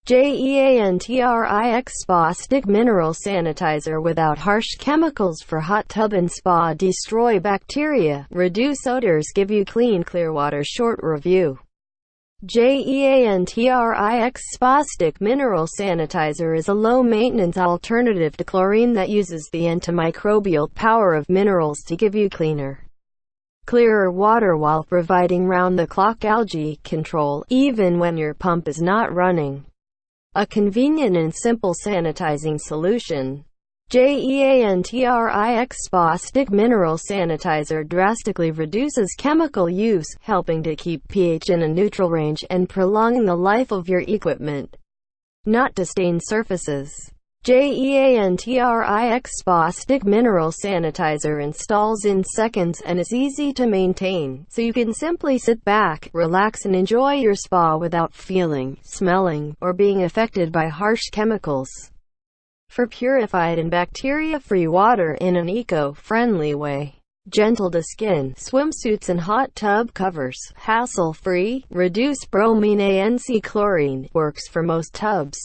JEANTRIX Spa Stick Mineral Sanitizer without harsh chemicals for hot tub and spa. Destroy bacteria, reduce odors, give you clean clear water. Short review. JEANTRIX Spa Stick Mineral Sanitizer is a low-maintenance alternative to chlorine that uses the antimicrobial power of minerals to give you cleaner, clearer water while providing round-the-clock algae control, even when your pump is not running. A convenient and simple sanitizing solution. JEANTRIX Spa Stick Mineral Sanitizer drastically reduces chemical use, helping to keep pH in a neutral range and prolonging the life of your equipment. Not to stain surfaces. JEANTRIX Spa Stick Mineral Sanitizer installs in seconds and is easy to maintain, so you can simply sit back, relax and enjoy your spa without feeling, smelling, or being affected by harsh chemicals. For purified and bacteria-free water in an eco-friendly way. Gentle to skin, swimsuits and hot tub covers. Hassle-free, reduce bromine and chlorine, works for most tubs.